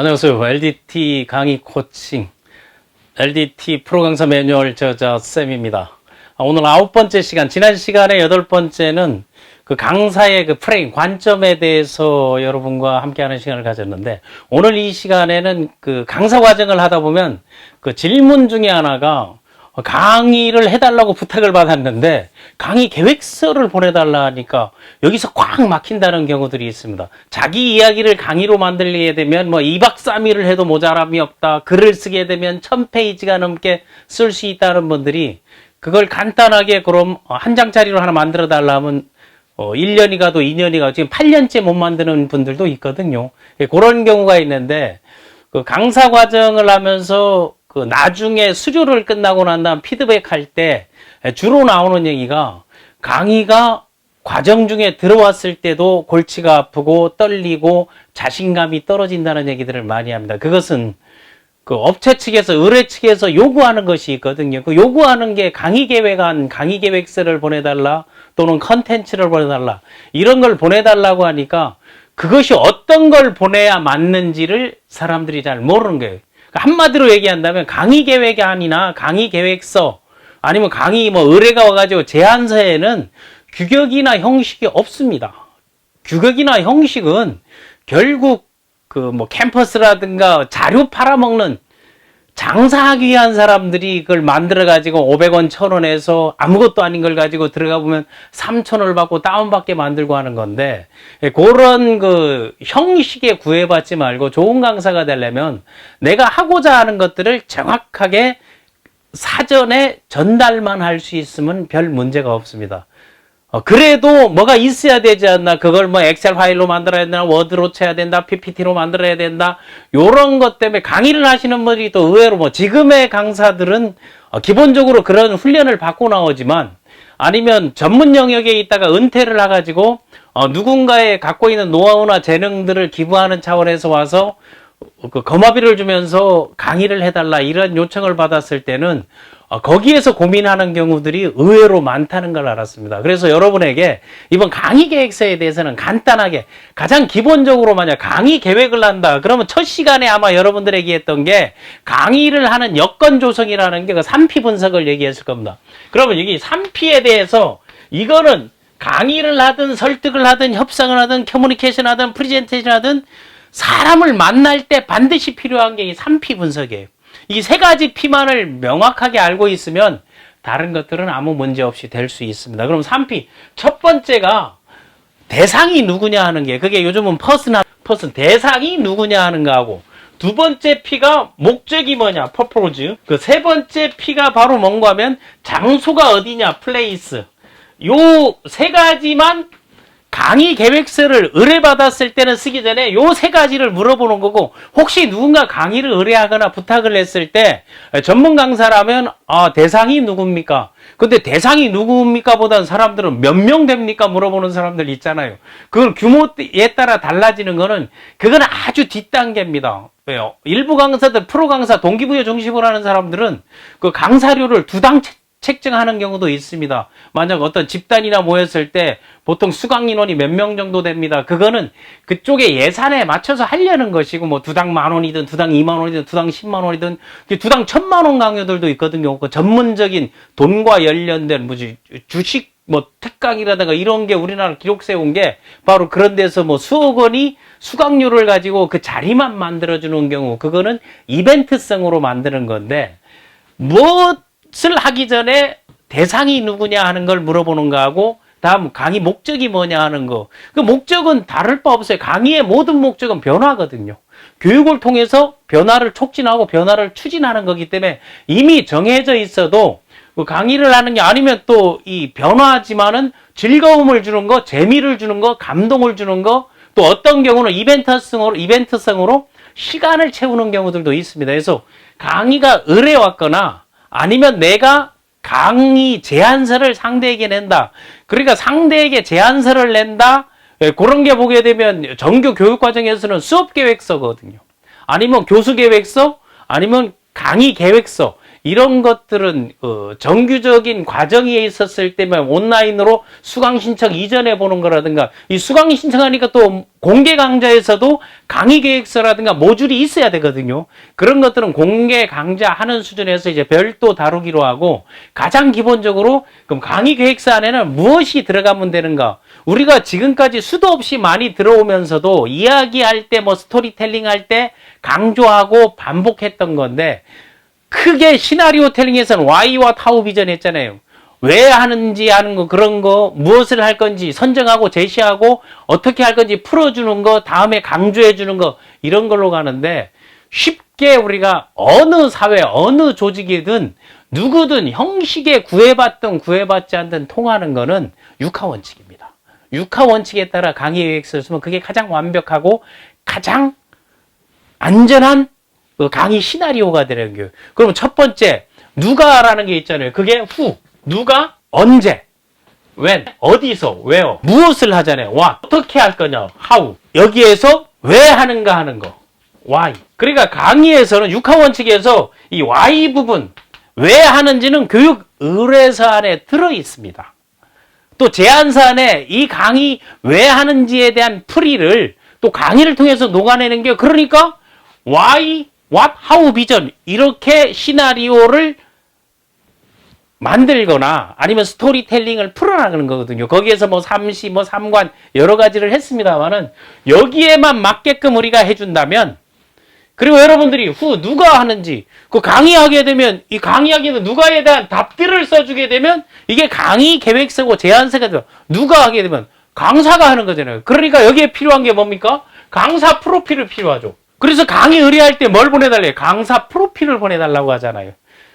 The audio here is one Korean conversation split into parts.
안녕하세요. LDT 강의 코칭, LDT 프로 강사 매뉴얼 저자 쌤입니다. 오늘 9번째 시간, 지난 시간에 8번째는 그 강사의 그 프레임, 관점에 대해서 여러분과 함께하는 시간을 가졌는데, 오늘 이 시간에는 그 강사 과정을 하다 보면 그 질문 중에 하나가 강의를 해달라고 부탁을 받았는데 강의 계획서를 보내달라 하니까 여기서 꽉 막힌다는 경우들이 있습니다. 자기 이야기를 강의로 만들게 되면 뭐 2박 3일을 해도 모자람이 없다. 글을 쓰게 되면 1000페이지가 넘게 쓸 수 있다는 분들이 그걸 간단하게 그럼 한 장짜리로 하나 만들어 달라 하면 1년이 가도 2년이 가도 지금 8년째 못 만드는 분들도 있거든요. 그런 경우가 있는데 그 강사 과정을 하면서 그 나중에 수료를 끝나고 난 다음 피드백할 때 주로 나오는 얘기가 강의가 과정 중에 들어왔을 때도 골치가 아프고 떨리고 자신감이 떨어진다는 얘기들을 많이 합니다. 그것은 그 업체 측에서, 의뢰 측에서 요구하는 것이 있거든요. 그 요구하는 게 강의 계획서를 보내달라 또는 컨텐츠를 보내달라 이런 걸 보내달라고 하니까 그것이 어떤 걸 보내야 맞는지를 사람들이 잘 모르는 거예요. 한마디로 얘기한다면 강의 계획이 아니나 강의 계획서 아니면 강의 의뢰가 와가지고 제안서에는 규격이나 형식이 없습니다. 규격이나 형식은 결국 그 캠퍼스라든가 자료 팔아먹는 장사하기 위한 사람들이 그걸 만들어가지고 500원, 1000원 해서 아무것도 아닌 걸 가지고 들어가 보면 3000원을 받고 다운받게 만들고 하는 건데, 그런 그 형식에 구애받지 말고 좋은 강사가 되려면 내가 하고자 하는 것들을 정확하게 사전에 전달만 할 수 있으면 별 문제가 없습니다. 그래도 뭐가 있어야 되지 않나? 그걸 엑셀 파일로 만들어야 된다, 워드로 쳐야 된다, PPT로 만들어야 된다, 요런 것 때문에 강의를 하시는 분들이 또 의외로 지금의 강사들은 기본적으로 그런 훈련을 받고 나오지만 아니면 전문 영역에 있다가 은퇴를 해가지고 누군가의 갖고 있는 노하우나 재능들을 기부하는 차원에서 와서 그 거마비를 주면서 강의를 해달라 이런 요청을 받았을 때는 거기에서 고민하는 경우들이 의외로 많다는 걸 알았습니다. 그래서 여러분에게 이번 강의 계획서에 대해서는 간단하게 가장 기본적으로 만약 강의 계획을 한다 그러면 첫 시간에 아마 여러분들에게 했던 게 강의를 하는 여건 조성이라는 게 그 3P 분석을 얘기했을 겁니다. 그러면 여기 3P에 대해서 이거는 강의를 하든 설득을 하든 협상을 하든 커뮤니케이션 하든 프레젠테이션 하든 사람을 만날 때 반드시 필요한 게 이 3P 분석이에요. 이 세 가지 P만을 명확하게 알고 있으면 다른 것들은 아무 문제 없이 될 수 있습니다. 그럼 3P. 첫 번째가 대상이 누구냐 하는 게, 그게 요즘은 퍼슨, 대상이 누구냐 하는 거하고, 두 번째 P가 목적이 뭐냐, 퍼포즈. 그 세 번째 P가 바로 뭔가 하면 장소가 어디냐, 플레이스. 요 세 가지만 강의 계획서를 의뢰받았을 때는 쓰기 전에 요 세 가지를 물어보는 거고, 혹시 누군가 강의를 의뢰하거나 부탁을 했을 때 전문 강사라면 대상이 누굽니까? 근데 대상이 누굽니까 보다는 사람들은 몇 명 됩니까? 물어보는 사람들 있잖아요. 그건 규모에 따라 달라지는 거는 그건 아주 뒷단계입니다. 왜요? 일부 강사들, 프로 강사, 동기부여 중심으로 하는 사람들은 그 강사료를 두당 책정하는 경우도 있습니다. 만약 어떤 집단이나 모였을 때 보통 수강 인원이 몇 명 정도 됩니다. 그거는 그쪽의 예산에 맞춰서 하려는 것이고, 두당 10,000원이든 두당 20,000원이든 두당 100,000원이든 두당 1,000,000원 강요들도 있거든요. 그 전문적인 돈과 관련된 주식 특강이라든가 이런 게 우리나라 기록 세운 게 바로 그런 데서 수억 원이 수강료를 가지고 그 자리만 만들어주는 경우, 그거는 이벤트성으로 만드는 건데, 무엇을 하기 전에 대상이 누구냐 하는 걸 물어보는 거하고, 다음 강의 목적이 뭐냐 하는 거. 그 목적은 다를 바 없어요. 강의의 모든 목적은 변화거든요. 교육을 통해서 변화를 촉진하고 변화를 추진하는 거기 때문에 이미 정해져 있어도 그 강의를 하는 게 아니면 또 이 변화지만은 즐거움을 주는 거, 재미를 주는 거, 감동을 주는 거, 또 어떤 경우는 이벤트성으로 시간을 채우는 경우들도 있습니다. 그래서 강의가 의뢰왔거나 아니면 내가 강의 제안서를 상대에게 낸다. 그러니까 상대에게 제안서를 낸다. 그런 게 보게 되면 정규 교육 과정에서는 수업 계획서거든요. 아니면 교수 계획서, 아니면 강의 계획서. 이런 것들은 정규적인 과정에 있었을 때면 온라인으로 수강 신청 이전에 보는 거라든가, 이 수강 신청하니까 또 공개 강좌에서도 강의 계획서라든가 모듈이 있어야 되거든요. 그런 것들은 공개 강좌 하는 수준에서 이제 별도 다루기로 하고, 가장 기본적으로 그럼 강의 계획서 안에는 무엇이 들어가면 되는가? 우리가 지금까지 수도 없이 많이 들어오면서도 이야기할 때 뭐 스토리텔링 할 때 강조하고 반복했던 건데, 크게 시나리오 텔링에서는 Why와 How 비전 했잖아요. 왜 하는지 하는 거, 그런 거, 무엇을 할 건지 선정하고 제시하고 어떻게 할 건지 풀어주는 거, 다음에 강조해 주는 거, 이런 걸로 가는데, 쉽게 우리가 어느 사회, 어느 조직이든 누구든 형식에 구애받든 구애받지 않든 통하는 거는 육하 원칙입니다. 육하 원칙에 따라 강의 계획서를 쓰면 그게 가장 완벽하고 가장 안전한 강의 시나리오가 되는 거예요. 그럼 첫 번째, 누가라는 게 있잖아요. 그게 who, 누가, 언제, when, 어디서, where, 무엇을 하잖아요. what, 어떻게 할 거냐, how. 여기에서 왜 하는가 하는 거, why. 그러니까 강의에서는 육하 원칙에서 이 why 부분, 왜 하는지는 교육 의뢰서 안에 들어 있습니다. 또 제안서안에 이 강의 왜 하는지에 대한 풀이를 또 강의를 통해서 녹아내는 게, 그러니까 why, what, how 비전, 이렇게 시나리오를 만들거나 아니면 스토리텔링을 풀어나가는 거거든요. 거기에서 뭐 삼시, 뭐 삼관 여러 가지를 했습니다만은 여기에만 맞게끔 우리가 해준다면, 그리고 여러분들이 누가 하는지 그 강의하게 되면 이 강의하기는 누가에 대한 답들을 써주게 되면 이게 강의 계획서고 제안서가 돼요. 누가 하게 되면 강사가 하는 거잖아요. 그러니까 여기에 필요한 게 뭡니까? 강사 프로필을 필요하죠. 그래서 강의 의뢰할 때 뭘 보내달래요? 강사 프로필을 보내달라고 하잖아요.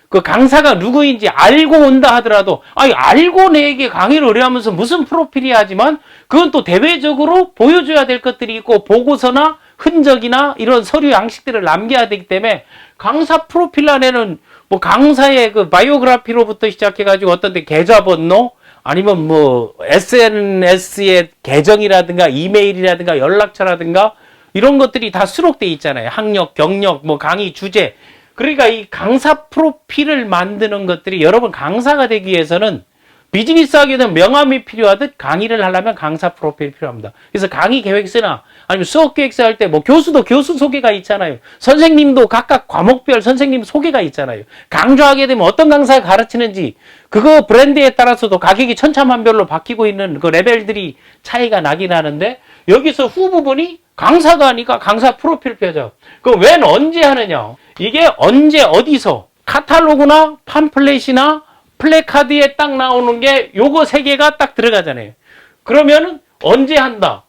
그 강사가 누구인지 알고 온다 하더라도, 아니, 알고 내게 강의를 의뢰하면서 무슨 프로필이야 하지만, 그건 또 대외적으로 보여줘야 될 것들이 있고, 보고서나 흔적이나 이런 서류 양식들을 남겨야 되기 때문에, 강사 프로필 안에는 뭐 강사의 그 바이오그래피로부터 시작해가지고 어떤 데 계좌번호, 아니면 뭐 SNS의 계정이라든가 이메일이라든가 연락처라든가 이런 것들이 다 수록돼 있잖아요. 학력, 경력, 뭐 강의 주제. 그러니까 이 강사 프로필을 만드는 것들이, 여러분 강사가 되기 위해서는 비즈니스 하게 되면 명함이 필요하듯 강의를 하려면 강사 프로필이 필요합니다. 그래서 강의 계획서나 아니면 수업 계획서 할 때 뭐 교수도 교수 소개가 있잖아요. 선생님도 각각 과목별 선생님 소개가 있잖아요. 강조하게 되면 어떤 강사가 가르치는지 그거 브랜드에 따라서도 가격이 천차만별로 바뀌고 있는 그 레벨들이 차이가 나긴 하는데, 여기서 후 부분이 강사가 하니까 강사 프로필 펴죠. 그럼 웬 언제 하느냐? 이게 언제 어디서 카탈로그나 팜플렛이나 플래카드에 딱 나오는 게 요거 세 개가 딱 들어가잖아요. 그러면 언제 한다?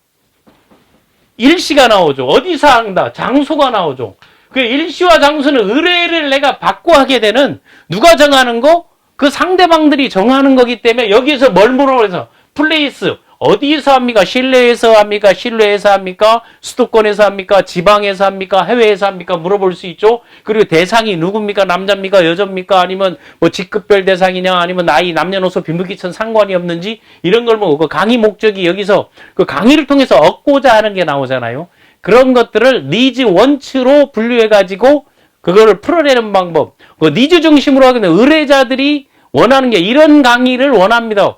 일시가 나오죠. 어디서 한다? 장소가 나오죠. 그 일시와 장소는 의뢰를 내가 받고 하게 되는, 누가 정하는 거? 그 상대방들이 정하는 거기 때문에 여기서 뭘 물어보래서 플레이스 어디에서 합니까? 실내에서 합니까? 실외에서 합니까? 수도권에서 합니까? 지방에서 합니까? 해외에서 합니까? 물어볼 수 있죠. 그리고 대상이 누굽니까? 남자입니까? 여자입니까? 아니면 뭐 직급별 대상이냐? 아니면 나이, 남녀노소, 빈부귀천 상관이 없는지, 이런 걸 뭐 그 강의 목적이 여기서 그 강의를 통해서 얻고자 하는 게 나오잖아요. 그런 것들을 니즈 원츠로 분류해가지고 그거를 풀어내는 방법. 그 니즈 중심으로 하게 되면 의뢰자들이 원하는 게 이런 강의를 원합니다.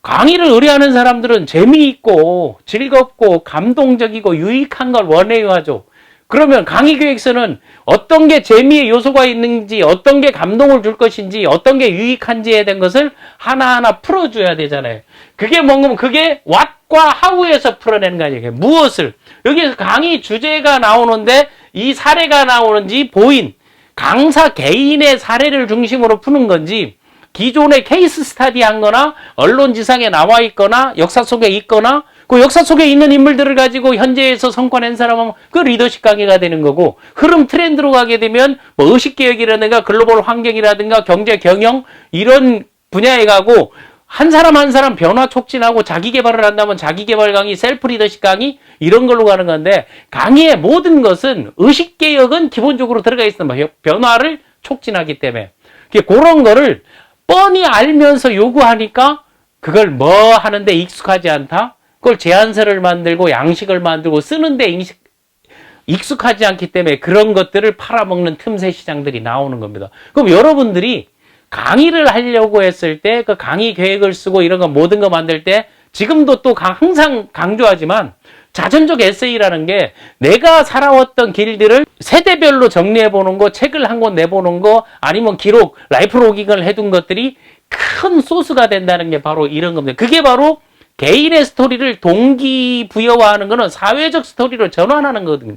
강의를 의뢰하는 사람들은 재미있고 즐겁고 감동적이고 유익한 걸 원해요 하죠. 그러면 강의 계획서는 어떤 게 재미의 요소가 있는지, 어떤 게 감동을 줄 것인지, 어떤 게 유익한지에 대한 것을 하나하나 풀어줘야 되잖아요. 그게 뭔가, 그게 what과 how에서 풀어내는 거 아니에요. 무엇을. 여기에서 강의 주제가 나오는데 이 사례가 나오는지, 보인 강사 개인의 사례를 중심으로 푸는 건지, 기존의 케이스 스타디 한 거나 언론지상에 나와 있거나 역사 속에 있거나 그 역사 속에 있는 인물들을 가지고 현재에서 성과 낸 사람은 그 리더십 강의가 되는 거고, 흐름 트렌드로 가게 되면 뭐 의식개혁이라든가 글로벌 환경이라든가 경제 경영 이런 분야에 가고, 한 사람 한 사람 변화 촉진하고 자기 개발을 한다면 자기 개발 강의, 셀프 리더십 강의 이런 걸로 가는 건데, 강의의 모든 것은 의식개혁은 기본적으로 들어가 있습니다. 변화를 촉진하기 때문에. 그런 거를 뻔히 알면서 요구하니까 그걸 뭐 하는데 익숙하지 않다? 그걸 제안서를 만들고 양식을 만들고 쓰는데 익숙하지 않기 때문에 그런 것들을 팔아먹는 틈새 시장들이 나오는 겁니다. 그럼 여러분들이 강의를 하려고 했을 때 그 강의 계획을 쓰고 이런 거 모든 거 만들 때 지금도 또 항상 강조하지만 자전적 에세이라는 게 내가 살아왔던 길들을 세대별로 정리해 보는 거, 책을 한 권 내보는 거, 아니면 기록, 라이프로깅을 해둔 것들이 큰 소스가 된다는 게 바로 이런 겁니다. 그게 바로 개인의 스토리를 동기부여화하는 거는 사회적 스토리로 전환하는 거거든요.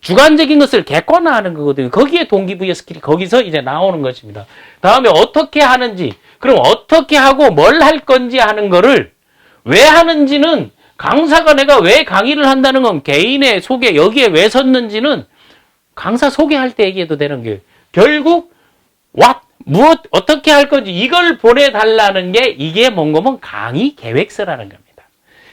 주관적인 것을 객관화하는 거거든요. 거기에 동기부여 스킬이 거기서 이제 나오는 것입니다. 다음에 어떻게 하는지, 그럼 어떻게 하고 뭘 할 건지 하는 거를 왜 하는지는 강사가 내가 왜 강의를 한다는 건 개인의 소개, 여기에 왜 섰는지는 강사 소개할 때 얘기해도 되는 게 결국 무엇, 어떻게 할 건지 이걸 보내달라는 게 이게 뭔가면 강의 계획서라는 겁니다.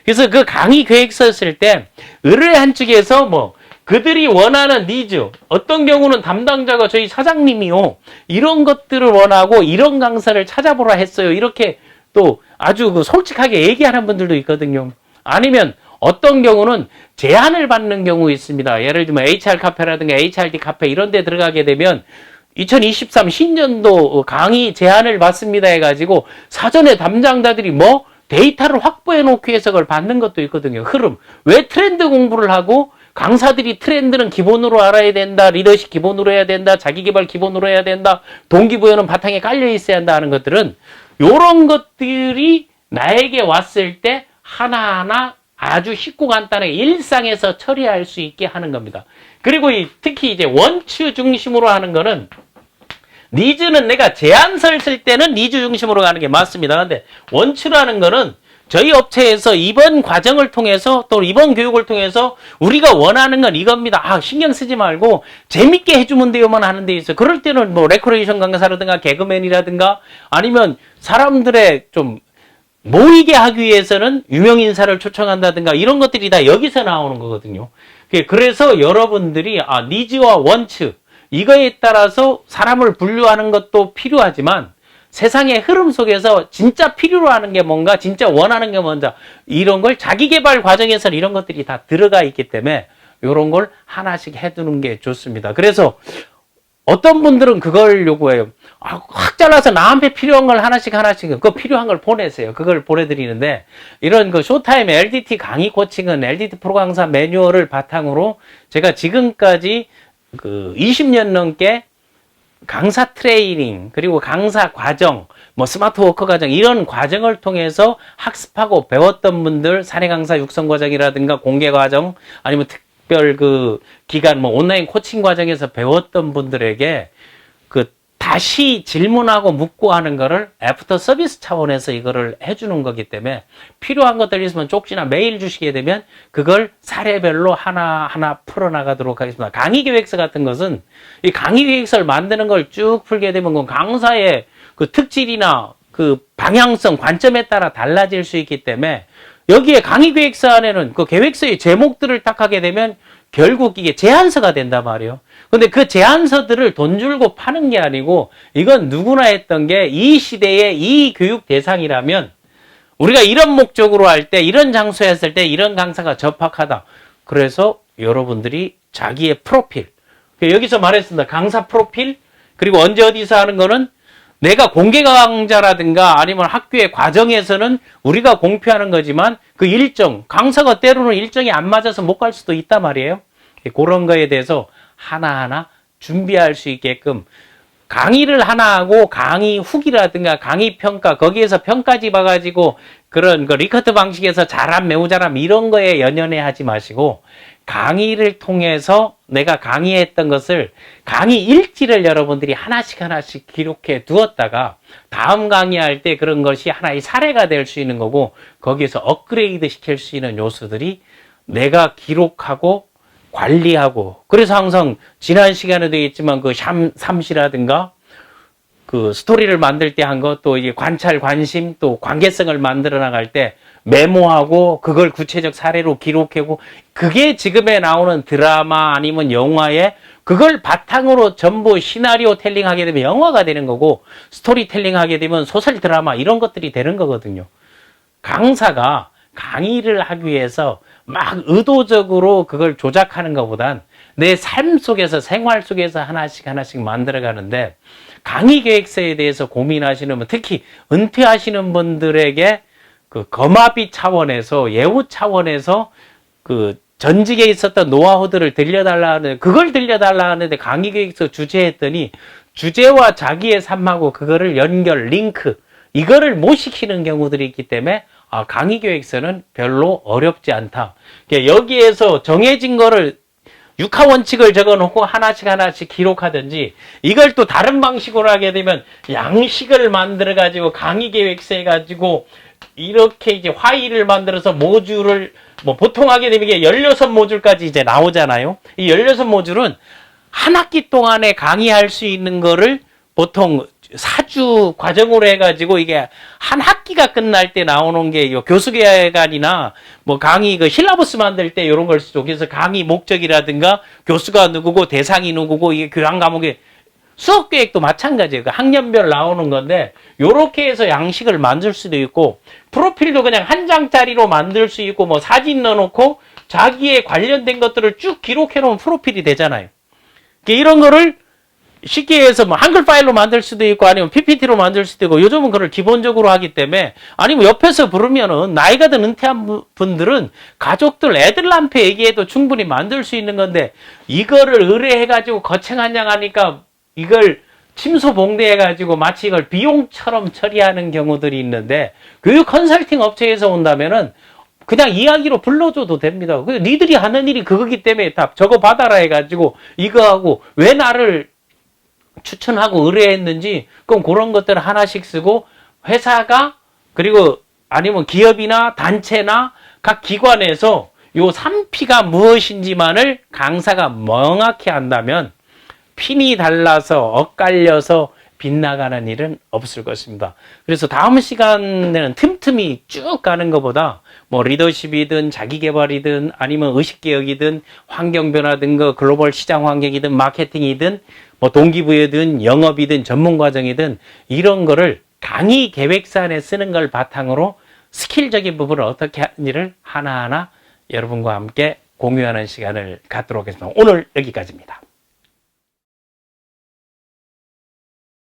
그래서 그 강의 계획서 쓸 때 의뢰한 측에서 뭐 그들이 원하는 니즈, 어떤 경우는 담당자가 저희 사장님이요, 이런 것들을 원하고 이런 강사를 찾아보라 했어요. 이렇게 또 아주 그 솔직하게 얘기하는 분들도 있거든요. 아니면 어떤 경우는 제안을 받는 경우 있습니다. 예를 들면 HR 카페라든가 HRD 카페 이런 데 들어가게 되면 2023 신년도 강의 제안을 받습니다 해가지고 사전에 담당자들이 뭐 데이터를 확보해 놓기 위해서 그걸 받는 것도 있거든요. 흐름. 왜 트렌드 공부를 하고 강사들이 트렌드는 기본으로 알아야 된다. 리더십 기본으로 해야 된다. 자기개발 기본으로 해야 된다. 동기부여는 바탕에 깔려 있어야 한다 하는 것들은 이런 것들이 나에게 왔을 때 하나하나 아주 쉽고 간단하게 일상에서 처리할 수 있게 하는 겁니다. 그리고 특히 이제 원츠 중심으로 하는 거는 니즈는 내가 제안서를 쓸 때는 니즈 중심으로 가는 게 맞습니다. 근데 원츠라는 거는 저희 업체에서 이번 과정을 통해서 또 이번 교육을 통해서 우리가 원하는 건 이겁니다. 신경 쓰지 말고 재밌게 해주면 돼요만 하는 데 있어요. 그럴 때는 뭐 레크레이션 강사라든가 개그맨이라든가 아니면 사람들의 좀 모이게 하기 위해서는 유명 인사를 초청한다든가 이런 것들이 다 여기서 나오는 거거든요. 그래서 여러분들이 니즈와 원츠 이거에 따라서 사람을 분류하는 것도 필요하지만 세상의 흐름 속에서 진짜 필요로 하는 게 뭔가, 진짜 원하는 게 뭔가, 이런 걸 자기개발 과정에서는 이런 것들이 다 들어가 있기 때문에 이런 걸 하나씩 해두는 게 좋습니다. 그래서 어떤 분들은 그걸 요구해요. 확 잘라서 나한테 필요한 걸 하나씩 그 필요한 걸 보내세요. 그걸 보내드리는데 이런 그 쇼타임 LDT 강의 코칭은 LDT 프로 강사 매뉴얼을 바탕으로 제가 지금까지 그 20년 넘게 강사 트레이닝, 그리고 강사 과정, 뭐 스마트 워커 과정, 이런 과정을 통해서 학습하고 배웠던 분들, 사내 강사 육성 과정이라든가 공개 과정, 아니면 특별 그 기간, 뭐 온라인 코칭 과정에서 배웠던 분들에게 그 다시 질문하고 묻고 하는 거를 애프터 서비스 차원에서 이거를 해주는 거기 때문에 필요한 것들 있으면 쪽지나 메일 주시게 되면 그걸 사례별로 하나하나 풀어나가도록 하겠습니다. 강의 계획서 같은 것은 이 강의 계획서를 만드는 걸 쭉 풀게 되면 그 강사의 그 특질이나 그 방향성, 관점에 따라 달라질 수 있기 때문에 여기에 강의 계획서 안에는 그 계획서의 제목들을 딱 하게 되면 결국 이게 제안서가 된단 말이에요. 근데 그 제안서들을 돈 주고 파는 게 아니고 이건 누구나 했던 게 이 시대의 이 교육 대상이라면 우리가 이런 목적으로 할 때 이런 장소에 했을 때 이런 강사가 적합하다. 그래서 여러분들이 자기의 프로필, 여기서 말했습니다. 강사 프로필, 그리고 언제 어디서 하는 거는 내가 공개 강좌라든가 아니면 학교의 과정에서는 우리가 공표하는 거지만 그 일정, 강사가 때로는 일정이 안 맞아서 못 갈 수도 있단 말이에요. 그런 거에 대해서 하나하나 준비할 수 있게끔 강의를 하나 하고 강의 후기라든가 강의 평가, 거기에서 평가지 봐가지고 그런 그 리커트 방식에서 잘함, 매우 잘함 이런 거에 연연해 하지 마시고 강의를 통해서 내가 강의했던 것을 강의 일지를 여러분들이 하나씩 기록해 두었다가 다음 강의할 때 그런 것이 하나의 사례가 될 수 있는 거고 거기에서 업그레이드 시킬 수 있는 요소들이 내가 기록하고 관리하고, 그래서 항상 지난 시간에도 있지만 그 샴시라든가 그 스토리를 만들 때 한 것, 또 이게 관찰, 관심, 또 관계성을 만들어 나갈 때 메모하고 그걸 구체적 사례로 기록하고, 그게 지금에 나오는 드라마 아니면 영화에 그걸 바탕으로 전부 시나리오 텔링 하게 되면 영화가 되는 거고, 스토리 텔링 하게 되면 소설 드라마 이런 것들이 되는 거거든요. 강사가 강의를 하기 위해서 막 의도적으로 그걸 조작하는 것보단 내 삶 속에서, 생활 속에서 하나씩 하나씩 만들어 가는데, 강의 계획서에 대해서 고민하시는 분, 특히 은퇴하시는 분들에게 그 거마비 차원에서, 예우 차원에서 그 전직에 있었던 노하우들을 들려달라 하는데, 그걸 들려달라 하는데 강의 계획서 주제했더니 주제와 자기의 삶하고 그거를 연결, 링크, 이거를 못 시키는 경우들이 있기 때문에 강의 계획서는 별로 어렵지 않다. 여기에서 정해진 거를 육하 원칙을 적어 놓고 하나씩 하나씩 기록하든지, 이걸 또 다른 방식으로 하게 되면 양식을 만들어 가지고 강의 계획서 해 가지고 이렇게 이제 화일을 만들어서 모듈을 뭐 보통 하게 되면 이게 16모듈까지 이제 나오잖아요. 이 16모듈은 한 학기 동안에 강의할 수 있는 거를 보통 4주 과정으로 해가지고 이게 한 학기가 끝날 때 나오는 게 요 교수계획안이나 뭐 강의 그 실라버스 만들 때 이런 걸 쓰죠. 그래서 강의 목적이라든가 교수가 누구고 대상이 누구고 이게 교양 과목에 수업 계획도 마찬가지예요. 그 학년별 나오는 건데 요렇게 해서 양식을 만들 수도 있고 프로필도 그냥 한 장짜리로 만들 수 있고 뭐 사진 넣어놓고 자기의 관련된 것들을 쭉 기록해 놓으면 프로필이 되잖아요. 이런 거를 쉽게 해서 뭐 한글 파일로 만들 수도 있고 아니면 PPT로 만들 수도 있고 요즘은 그걸 기본적으로 하기 때문에 아니면 옆에서 부르면은 나이가 든 은퇴한 분들은 가족들 애들한테 얘기해도 충분히 만들 수 있는 건데 이거를 의뢰해가지고 거창한 하니까 이걸 침소봉대해가지고 마치 이걸 비용처럼 처리하는 경우들이 있는데 교육 컨설팅 업체에서 온다면은 그냥 이야기로 불러줘도 됩니다. 니들이 하는 일이 그거기 때문에 다 저거 받아라 해가지고 이거 하고 왜 나를 추천하고 의뢰했는지 그럼 그런 것들을 하나씩 쓰고 회사가 그리고 아니면 기업이나 단체나 각 기관에서 요 3P가 무엇인지만을 강사가 명확히 한다면 핀이 달라서 엇갈려서 빗나가는 일은 없을 것입니다. 그래서 다음 시간에는 틈틈이 쭉 가는 것보다 뭐 리더십이든 자기개발이든 아니면 의식개혁이든 환경변화든 그 글로벌 시장 환경이든 마케팅이든 뭐 동기부여든 영업이든 전문과정이든 이런 거를 강의 계획서 안에 쓰는 걸 바탕으로 스킬적인 부분을 어떻게 하는지를 하나하나 여러분과 함께 공유하는 시간을 갖도록 하겠습니다. 오늘 여기까지입니다.